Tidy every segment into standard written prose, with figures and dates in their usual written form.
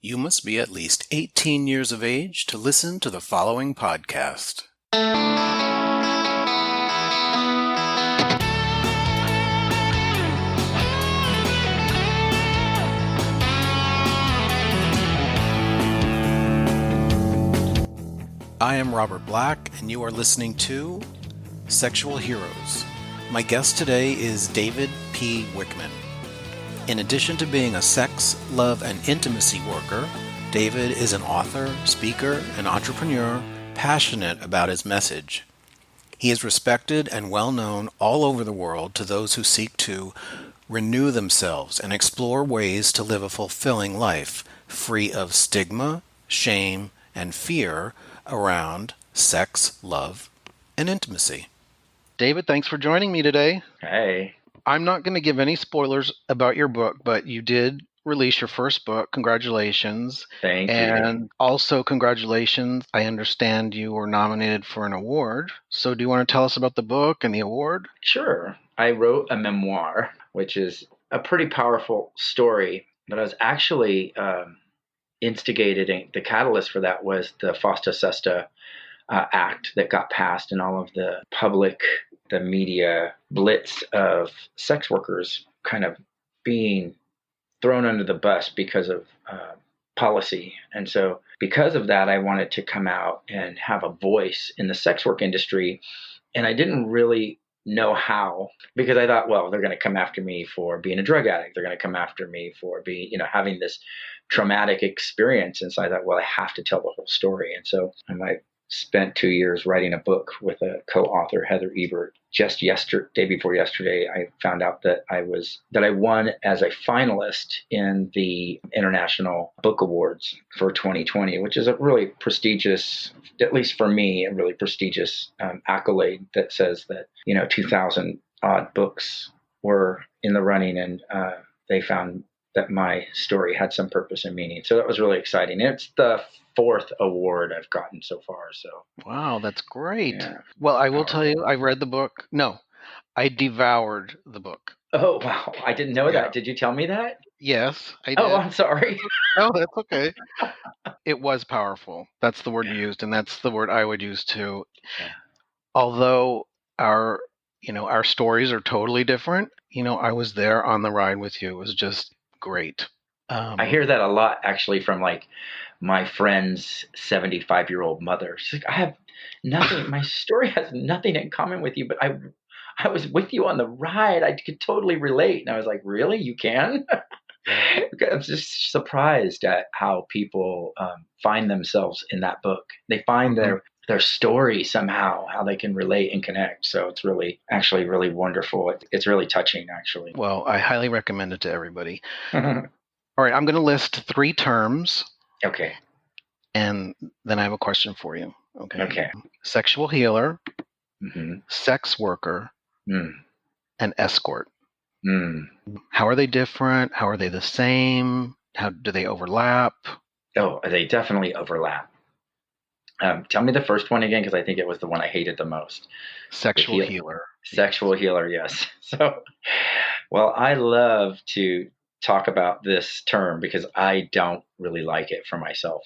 You must be at least 18 years of age to listen to the following podcast. I am Robert Black, and you are listening to Sexual Heroes. My guest today is David P. Wichman. In addition to being a sex, love, and intimacy worker, David is an author, speaker, and entrepreneur passionate about his message. He is respected and well known all over the world to those who seek to renew themselves and explore ways to live a fulfilling life, free of stigma, shame, and fear around sex, love, and intimacy. David, thanks for joining me today. Hey. I'm not going to give any spoilers about your book, but you did release your first book. Congratulations. Thank you. And also congratulations. I understand you were nominated for an award. So do you want to tell us about the book and the award? Sure. I wrote a memoir, which is a pretty powerful story, but I was actually instigated. The catalyst for that was the FOSTA SESTA Act that got passed, and all of the media blitz of sex workers kind of being thrown under the bus because of policy. And so because of that, I wanted to come out and have a voice in the sex work industry. And I didn't really know how, because I thought, well, they're going to come after me for being a drug addict. They're going to come after me for being, having this traumatic experience. And so I thought, well, I have to tell the whole story. And so I spent 2 years writing a book with a co-author, Heather Ebert. Just day before yesterday, I found out that I won as a finalist in the International Book Awards for 2020, which is a really prestigious, at least for me, a really prestigious accolade that says that 2,000 odd books were in the running, and they found that my story had some purpose and meaning. So that was really exciting. It's the fourth award I've gotten so far. So wow, that's great. Yeah. Well, I will tell you, I read the book. No, I devoured the book. Oh, wow. I didn't know that. Did you tell me that? Yes, I did. Oh, I'm sorry. No, that's okay. It was powerful. That's the word you used, and that's the word I would use too. Yeah. Although our stories are totally different, I was there on the ride with you. It was just great. I hear that a lot, actually, from my friend's 75-year-old mother. She's like, I have nothing. My story has nothing in common with you, but I was with you on the ride. I could totally relate. And I was like, really? You can? I'm just surprised at how people find themselves in that book. They find their story somehow, how they can relate and connect. So it's really wonderful. It's really touching, actually. Well, I highly recommend it to everybody. All right, I'm going to list 3 terms. Okay. And then I have a question for you. Okay. Sexual healer, mm-hmm. sex worker, and escort. How are they different? How are they the same? How do they overlap? Oh, they definitely overlap. Tell me the first one again, because I think it was the one I hated the most. Sexual healer. Sexual healer, yes. So, well, I love to talk about this term because I don't really like it for myself.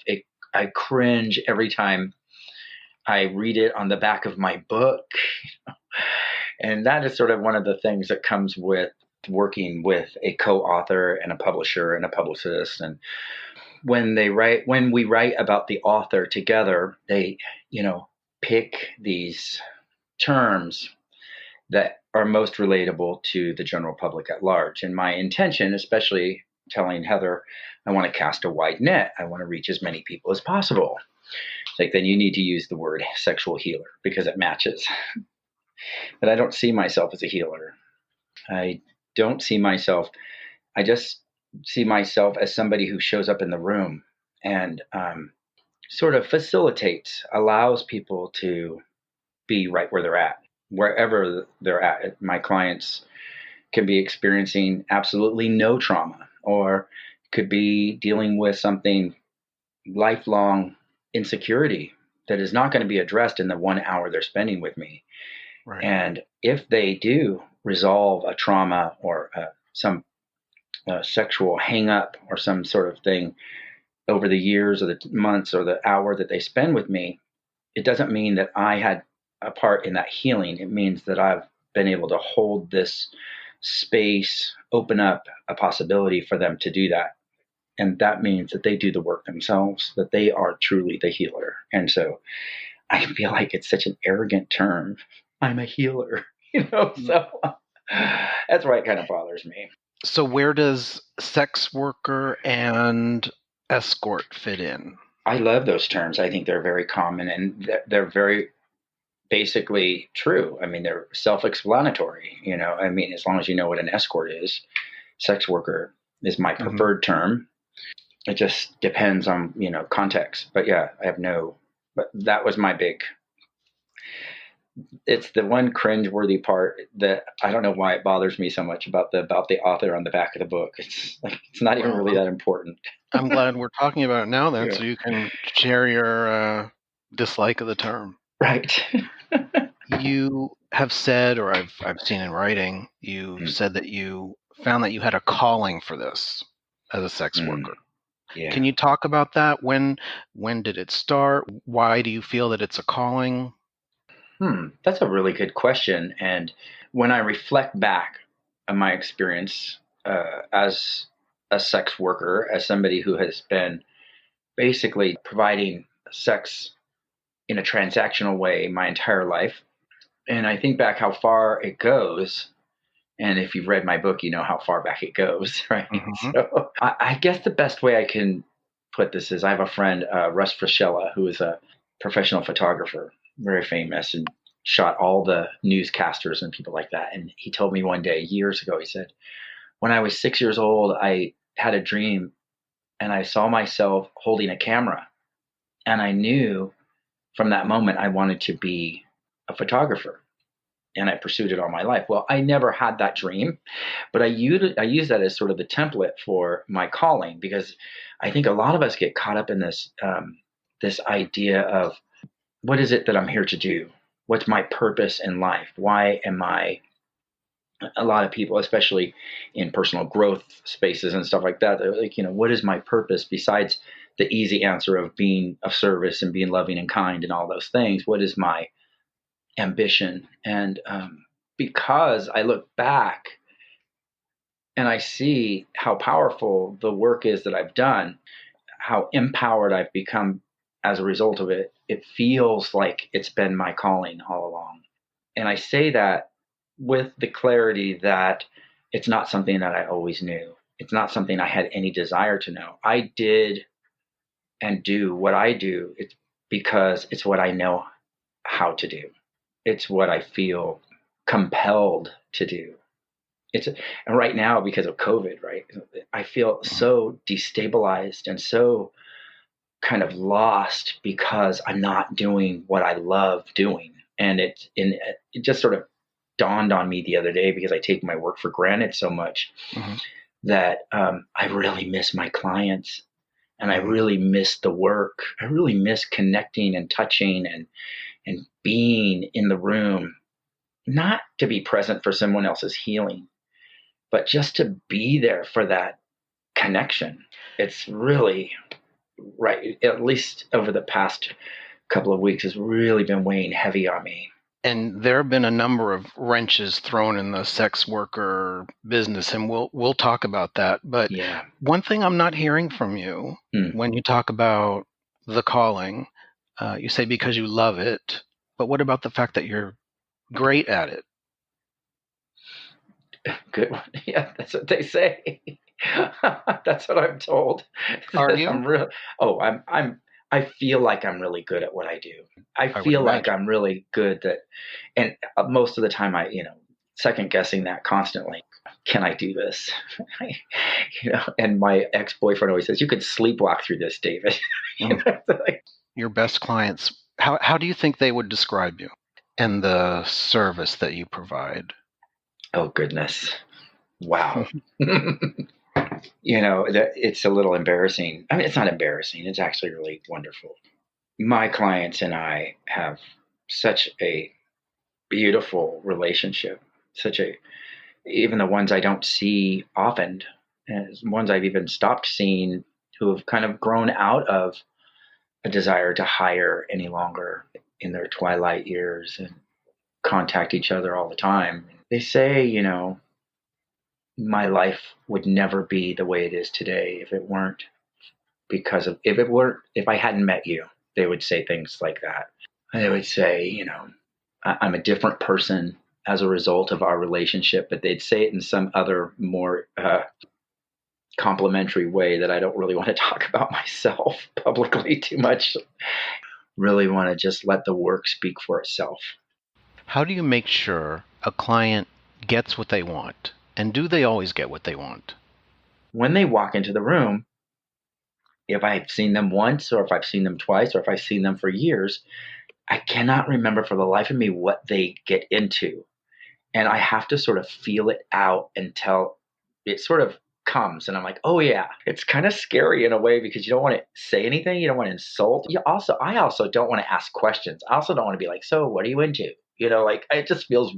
I cringe every time I read it on the back of my book. And that is sort of one of the things that comes with working with a co-author and a publisher and a publicist. And when we write about the author together, they, pick these terms that are most relatable to the general public at large. And my intention, especially telling Heather, I want to cast a wide net. I want to reach as many people as possible. It's like, then you need to use the word sexual healer because it matches. But I don't see myself as a healer. I just see myself as somebody who shows up in the room and sort of facilitates, allows people to be right where they're at, wherever they're at. My clients can be experiencing absolutely no trauma, or could be dealing with something lifelong insecurity that is not going to be addressed in the 1 hour they're spending with me. Right. And if they do resolve a trauma or some sexual hang up or some sort of thing over the years or the months or the hour that they spend with me, it doesn't mean that I had a part in that healing. It means that I've been able to hold this space, open up a possibility for them to do that. And that means that they do the work themselves, that they are truly the healer. And so I feel like it's such an arrogant term. I'm a healer, so that's why it kind of bothers me. So where does sex worker and escort fit in? I love those terms. I think they're very common and they're very basically true. I mean, they're self-explanatory, I mean, as long as you know what an escort is, sex worker is my preferred term. It just depends on, context. But yeah, but that was my it's the one cringeworthy part that I don't know why it bothers me so much about the author on the back of the book. It's not even really that important. I'm glad we're talking about it now then, so you can share your dislike of the term. Right. You have said, or I've seen in writing, you said that you found that you had a calling for this as a sex worker. Yeah. Can you talk about that? When did it start? Why do you feel that it's a calling? That's a really good question. And when I reflect back on my experience as a sex worker, as somebody who has been basically providing sex in a transactional way my entire life, and I think back how far it goes, and if you've read my book, you know how far back it goes, right? So I guess the best way I can put this is I have a friend, Russ Frisella, who is a professional photographer, very famous, and shot all the newscasters and people like that. And he told me one day, years ago, he said, when I was 6 years old, I had a dream and I saw myself holding a camera. And I knew from that moment I wanted to be a photographer. And I pursued it all my life. Well, I never had that dream, but I use that as sort of the template for my calling, because I think a lot of us get caught up in this this idea of what is it that I'm here to do? What's my purpose in life? Why am I? A lot of people, especially in personal growth spaces and stuff like that, they're like, what is my purpose besides the easy answer of being of service and being loving and kind and all those things? What is my ambition? And because I look back and I see how powerful the work is that I've done, how empowered I've become as a result of it, it feels like it's been my calling all along. And I say that with the clarity that it's not something that I always knew. It's not something I had any desire to know. I did and do what I do. It's because it's what I know how to do. It's what I feel compelled to do. And right now, because of COVID, right, I feel so destabilized and so kind of lost because I'm not doing what I love doing. And it just sort of dawned on me the other day, because I take my work for granted so much, that I really miss my clients and I really miss the work. I really miss connecting and touching and being in the room, not to be present for someone else's healing, but just to be there for that connection. It's really, right, at least over the past couple of weeks, has really been weighing heavy on me. And there have been a number of wrenches thrown in the sex worker business, and we'll talk about that. But one thing I'm not hearing from you when you talk about the calling, you say because you love it, but what about the fact that you're great at it? Good one. Yeah, that's what they say. That's what I'm told. Are you? I feel like I'm really good at what I do. I feel like I'm really good and most of the time I, second guessing that constantly. Can I do this? And my ex-boyfriend always says, you could sleepwalk through this, David. Your best clients, how do you think they would describe you and the service that you provide? Oh, goodness. Wow. It's a little embarrassing. I mean, it's not embarrassing. It's actually really wonderful. My clients and I have such a beautiful relationship, even the ones I don't see often, and ones I've even stopped seeing who have kind of grown out of a desire to hire any longer in their twilight years and contact each other all the time. They say, my life would never be the way it is today if it weren't if I hadn't met you. They would say things like that. And they would say, I'm a different person as a result of our relationship, but they'd say it in some other more complimentary way that I don't really want to talk about myself publicly too much. Really want to just let the work speak for itself. How do you make sure a client gets what they want? And do they always get what they want? When they walk into the room, if I've seen them once or if I've seen them twice or if I've seen them for years, I cannot remember for the life of me what they get into. And I have to sort of feel it out until it sort of comes. And I'm like, oh yeah, it's kind of scary in a way because you don't want to say anything. You don't want to insult. I also don't want to ask questions. I also don't want to be like, so what are you into? It just feels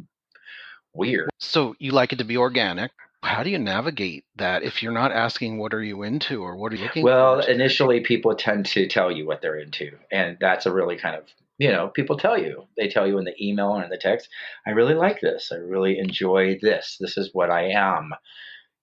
weird. So you like it to be organic. How do you navigate that if you're not asking what are you into or what are you looking for? Well, initially people tend to tell you what they're into. And that's a really kind of, people tell you. They tell you in the email or in the text, I really like this. I really enjoy this. This is what I am.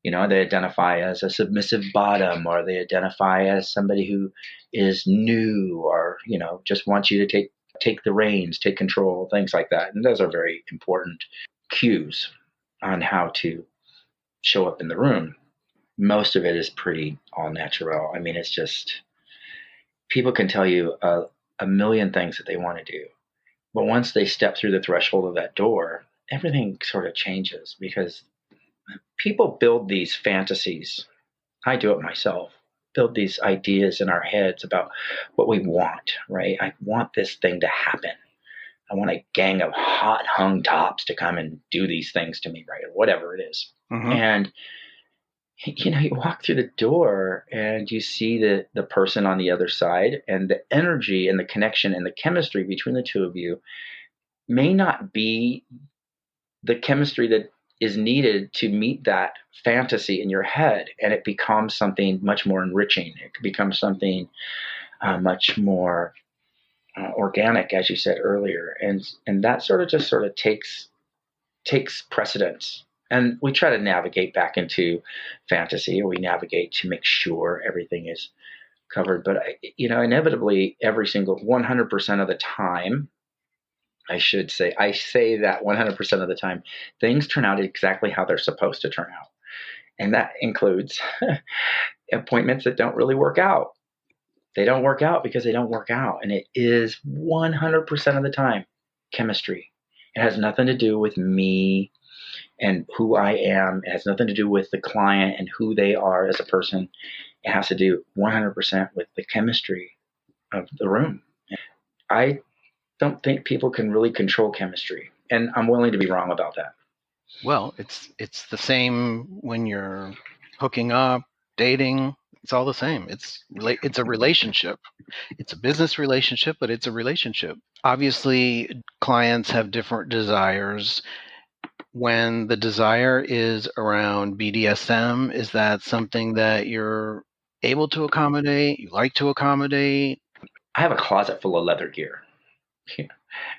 They identify as a submissive bottom, or they identify as somebody who is new, or, just wants you to take the reins, take control, things like that. And those are very important cues on how to show up in the room. Most of it is pretty all natural. I mean, it's just, people can tell you a million things that they want to do. But once they step through the threshold of that door, everything sort of changes because people build these fantasies. I do it myself. Build these ideas in our heads about what we want, right? I want this thing to happen. I want a gang of hot hung tops to come and do these things to me, right? Or whatever it is. Mm-hmm. And, you walk through the door and you see the person on the other side, and the energy and the connection and the chemistry between the two of you may not be the chemistry that is needed to meet that fantasy in your head. And it becomes something much more enriching. It becomes something much more organic, as you said earlier. And that sort of takes precedence. And we try to navigate back into fantasy, or we navigate to make sure everything is covered. But, inevitably, every single 100% of the time, I say that 100% of the time, things turn out exactly how they're supposed to turn out. And that includes appointments that don't really work out. They don't work out because they don't work out. And it is 100% of the time chemistry. It has nothing to do with me and who I am. It has nothing to do with the client and who they are as a person. It has to do 100% with the chemistry of the room. I don't think people can really control chemistry, and I'm willing to be wrong about that. Well, it's the same when you're hooking up, dating. It's all the same. It's a relationship. It's a business relationship, but it's a relationship. Obviously, clients have different desires. When the desire is around BDSM, is that something that you're able to accommodate? You like to accommodate? I have a closet full of leather gear. And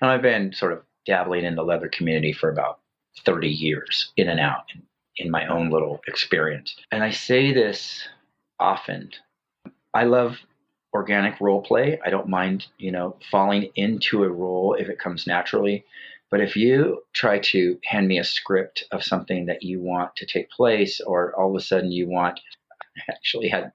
I've been sort of dabbling in the leather community for about 30 years, in and out, in my own little experience. And I say this often. I love organic role play. I don't mind, falling into a role if it comes naturally. But if you try to hand me a script of something that you want to take place, or all of a sudden I actually had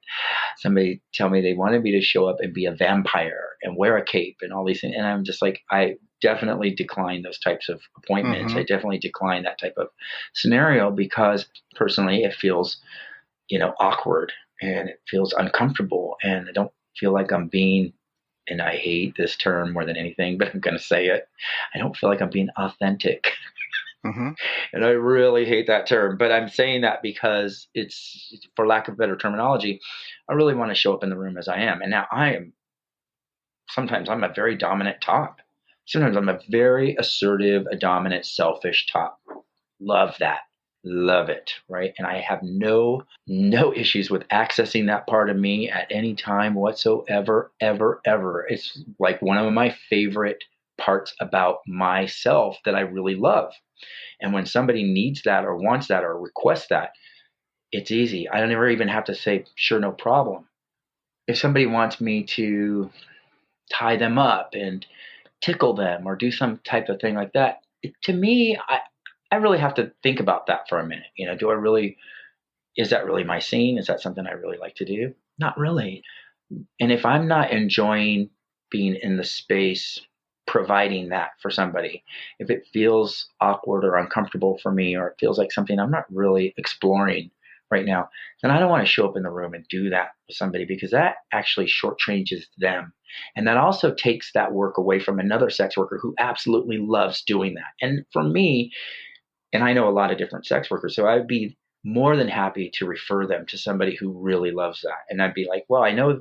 somebody tell me they wanted me to show up and be a vampire and wear a cape and all these things. And I'm just like, I definitely decline those types of appointments. Mm-hmm. I definitely decline that type of scenario because personally it feels, awkward and it feels uncomfortable. And I don't feel like I'm being, and I hate this term more than anything, but I'm going to say it. I don't feel like I'm being authentic. Mm-hmm. And I really hate that term, but I'm saying that because it's, for lack of better terminology, I really want to show up in the room as I am. And now sometimes I'm a very dominant top. Sometimes I'm a very assertive, a dominant, selfish top. Love that. love it, right? And I have no issues with accessing that part of me at any time whatsoever, ever, ever. It's like one of my favorite parts about myself that I really love. And when somebody needs that or wants that or requests that, it's easy. I don't ever even have to say, sure, no problem. If somebody wants me to tie them up and tickle them or do some type of thing like that, to me, I really have to think about that for a minute. Do I really, is that really my scene? Is that something I really like to do? Not really. And if I'm not enjoying being in the space, providing that for somebody, if it feels awkward or uncomfortable for me, or it feels like something I'm not really exploring right now, then I don't want to show up in the room and do that with somebody, because that actually shortchanges them. And that also takes that work away from another sex worker who absolutely loves doing that. And for me, and I know a lot of different sex workers, so I'd be more than happy to refer them to somebody who really loves that. And I'd be like, well, I know,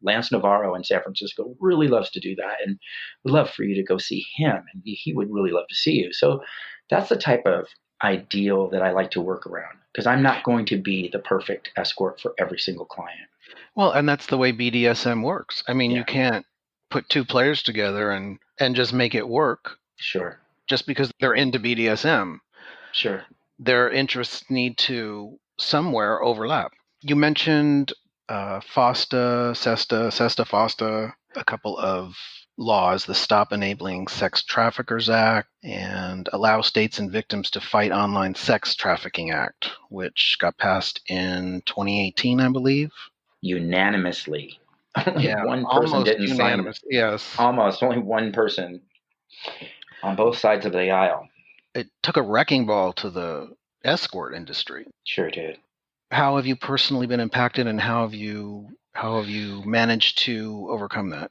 Lance Navarro in San Francisco really loves to do that, and would love for you to go see him, and he would really love to see you. So that's the type of ideal that I like to work around, because I'm not going to be the perfect escort for every single client. Well, and that's the way BDSM works. I mean, Yeah. you can't put two players together and just make it work Sure. just because they're into BDSM. Sure. Their interests need to somewhere overlap. You mentioned FOSTA, SESTA, FOSTA, a couple of laws, the Stop Enabling Sex Traffickers Act and Allow States and Victims to Fight Online Sex Trafficking Act, which got passed in 2018, I believe. Unanimously. Only one person almost didn't unanimous. sign. Yes. Almost. Only one person on both sides of the aisle. It took a wrecking ball to the escort industry. Sure did. How have you personally been impacted, and how have you managed to overcome that?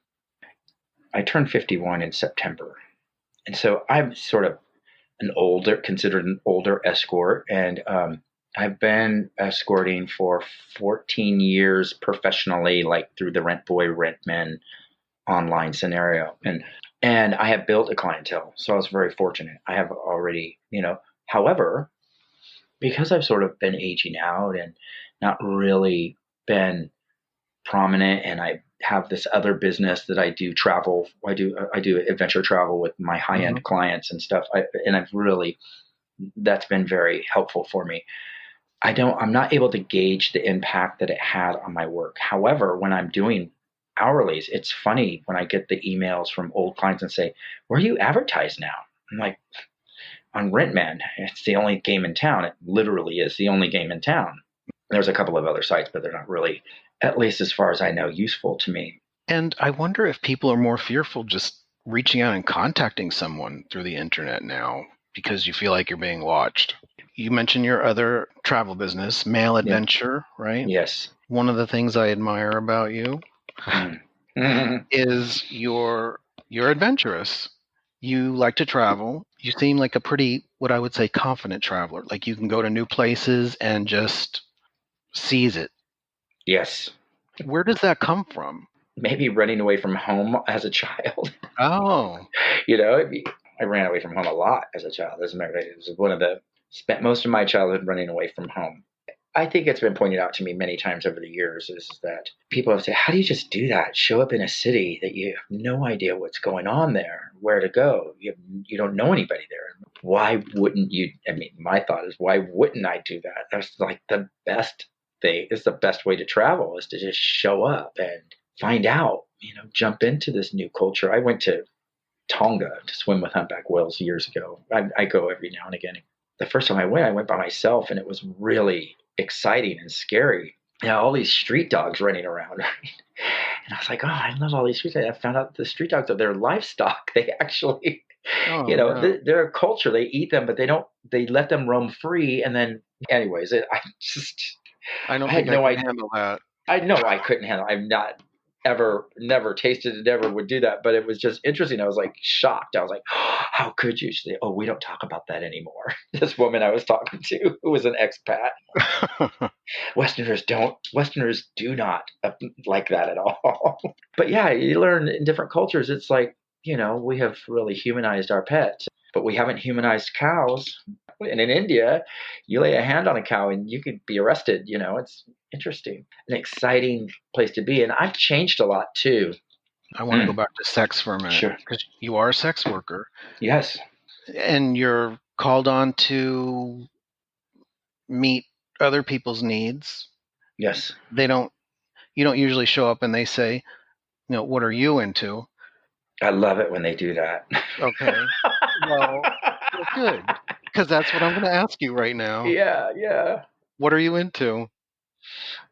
I turned 51 in September. And so I'm sort of considered an older escort. And I've been escorting for 14 years professionally, like through the Rent Boy, Rent Men online scenario. And I have built a clientele. So I was very fortunate. I have already, however, because I've sort of been aging out and not really been prominent, and I have this other business that I do travel. I do adventure travel with my high end clients and stuff. That's been very helpful for me. I'm not able to gauge the impact that it had on my work. However, when I'm doing hourlies, it's funny when I get the emails from old clients and say, "Where are you advertised now?" I'm like, on Rentman. It's the only game in town. It literally is the only game in town. There's a couple of other sites, but they're not really, at least as far as I know, useful to me. And I wonder if people are more fearful just reaching out and contacting someone through the internet now because you feel like you're being watched. You mentioned your other travel business, Mail Adventure, right? Yes. One of the things I admire about you is you're adventurous. You like to travel. You seem like a pretty, what I would say, confident traveler. Like you can go to new places and just seize it. Yes. Where does that come from? Maybe running away from home as a child. Oh. I ran away from home a lot as a child. As a matter of fact, it was spent most of my childhood running away from home. I think it's been pointed out to me many times over the years is that people have said, how do you just do that? Show up in a city that you have no idea what's going on there, where to go. You don't know anybody there. Why wouldn't you? I mean, my thought is, why wouldn't I do that? That's like the best thing. It's the best way to travel, is to just show up and find out, jump into this new culture. I went to Tonga to swim with humpback whales years ago. I go every now and again. The first time I went by myself, and it was really exciting and scary. All these street dogs running around. And I was like, oh, I love all these street dogs. I found out the street dogs are their lilivelihood. They actually, they're a culture. They eat them, but they let them roam free. And then, anyways, I can handle that. I know I couldn't handle it. I'm not never tasted it, never would do that. But it was just interesting. I was like shocked. I was like, oh, how could you? She said, oh, we don't talk about that anymore. This woman I was talking to, who was an expat. Westerners do not like that at all. But yeah, you learn in different cultures. It's like, we have really humanized our pets, but we haven't humanized cows. And in India, you lay a hand on a cow and you could be arrested. It's interesting, an exciting place to be. And I've changed a lot too. I want to go back to sex for a minute Sure. because you are a sex worker. Yes. And you're called on to meet other people's needs. Yes. You don't usually show up and they say, what are you into? I love it when they do that. Okay. Well, good. Because that's what I'm going to ask you right now. Yeah. What are you into?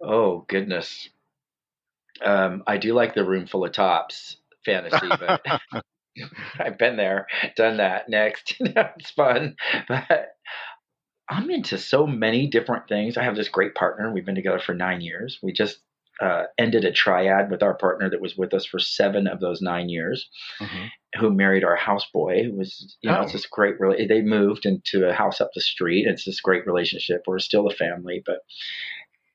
Oh, goodness. I do like the room full of tops fantasy, but I've been there, done that. Next. It's fun. But I'm into so many different things. I have this great partner. We've been together for 9 years. We just ended a triad with our partner that was with us for 7 of those 9 years, who married our houseboy, who was, it's this great, they moved into a house up the street. It's this great relationship. We're still a family, but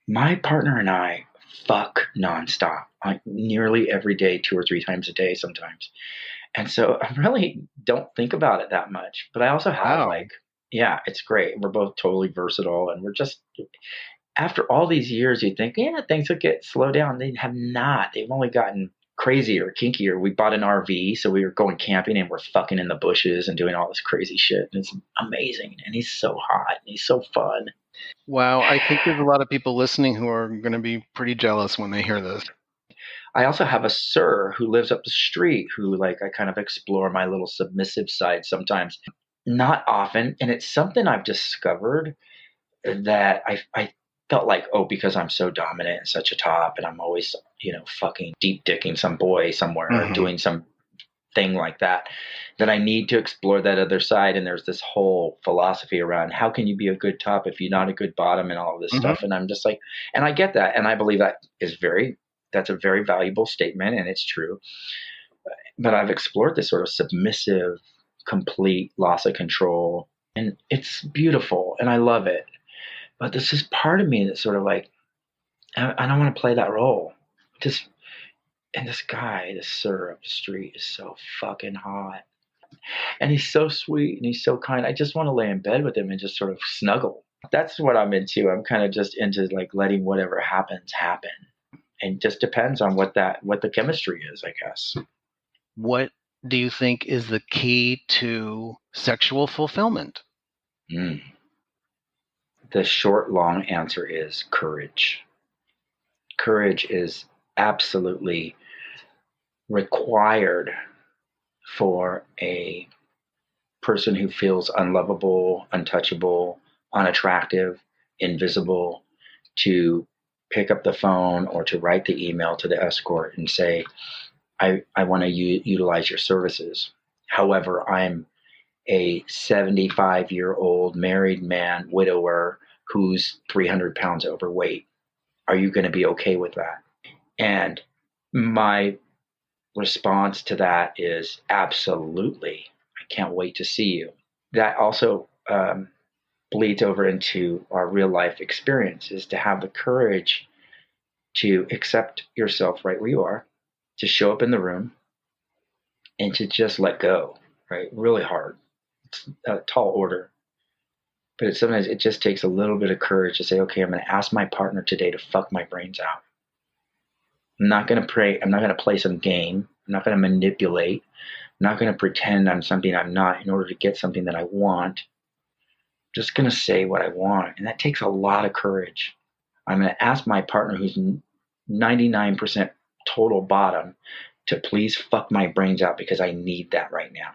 my partner and I fuck nonstop, like nearly every day, 2 or 3 times a day sometimes. And so I really don't think about it that much, but I also have yeah, it's great. We're both totally versatile, and we're just, after all these years, you'd think, yeah, things would slow down. They have not. They've only gotten crazier, kinkier. We bought an RV, so we were going camping and we're fucking in the bushes and doing all this crazy shit. And it's amazing. And he's so hot and he's so fun. Wow. I think there's a lot of people listening who are going to be pretty jealous when they hear this. I also have a sir who lives up the street who, I kind of explore my little submissive side sometimes. Not often. And it's something I've discovered that I felt like, because I'm so dominant and such a top, and I'm always, fucking deep dicking some boy somewhere or doing some thing like that I need to explore that other side. And there's this whole philosophy around how can you be a good top if you're not a good bottom and all of this stuff. And I'm just like, and I get that. And I believe that's a very valuable statement, and it's true. But I've explored this sort of submissive, complete loss of control, and it's beautiful and I love it. But this is part of me that's sort of like, I don't want to play that role. And this guy, this sir up the street, is so fucking hot. And he's so sweet and he's so kind. I just want to lay in bed with him and just sort of snuggle. That's what I'm into. I'm kind of just into letting whatever happens happen. And just depends on what the chemistry is, I guess. What do you think is the key to sexual fulfillment? The short, long answer is courage. Courage is absolutely required for a person who feels unlovable, untouchable, unattractive, invisible, to pick up the phone or to write the email to the escort and say, I want to utilize your services. However, I'm a 75-year-old married man, widower, who's 300 pounds overweight. Are you going to be okay with that? And my response to that is absolutely. I can't wait to see you. That also bleeds over into our real life experience, is to have the courage to accept yourself right where you are, to show up in the room, and to just let go, right? Really hard. It's a tall order. But sometimes it just takes a little bit of courage to say, okay, I'm going to ask my partner today to fuck my brains out. I'm not going to pray. I'm not going to play some game. I'm not going to manipulate. I'm not going to pretend I'm something I'm not in order to get something that I want. I'm just going to say what I want. And that takes a lot of courage. I'm going to ask my partner, who's 99% total bottom, to please fuck my brains out because I need that right now.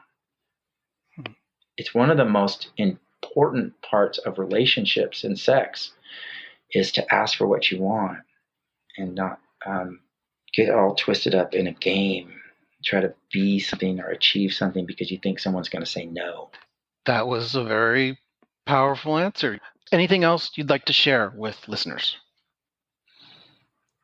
It's one of the most important parts of relationships and sex, is to ask for what you want and not get all twisted up in a game, try to be something or achieve something because you think someone's going to say no. That was a very powerful answer. Anything else you'd like to share with listeners?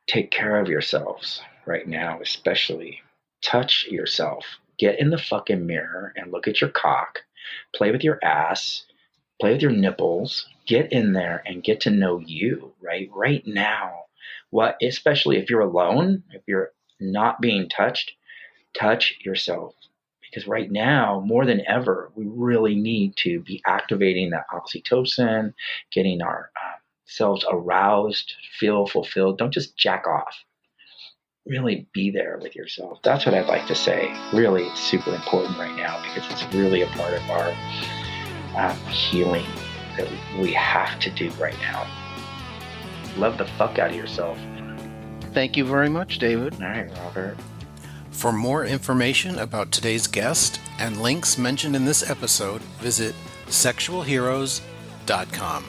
Take care of yourselves right now, especially. Touch yourself. Get in the fucking mirror and look at your cock. Play with your ass. Play with your nipples. Get in there and get to know you right now. Especially if you're alone, if you're not being touched, touch yourself, Because right now, more than ever, we really need to be activating that oxytocin, getting ourselves aroused, feel fulfilled. Don't just jack off. Really be there with yourself. That's what I'd like to say. Really, it's super important right now because it's really a part of our healing that we have to do right now. Love the fuck out of yourself. Thank you very much, David. All right, Robert. For more information about today's guest and links mentioned in this episode, visit sexualheroes.com.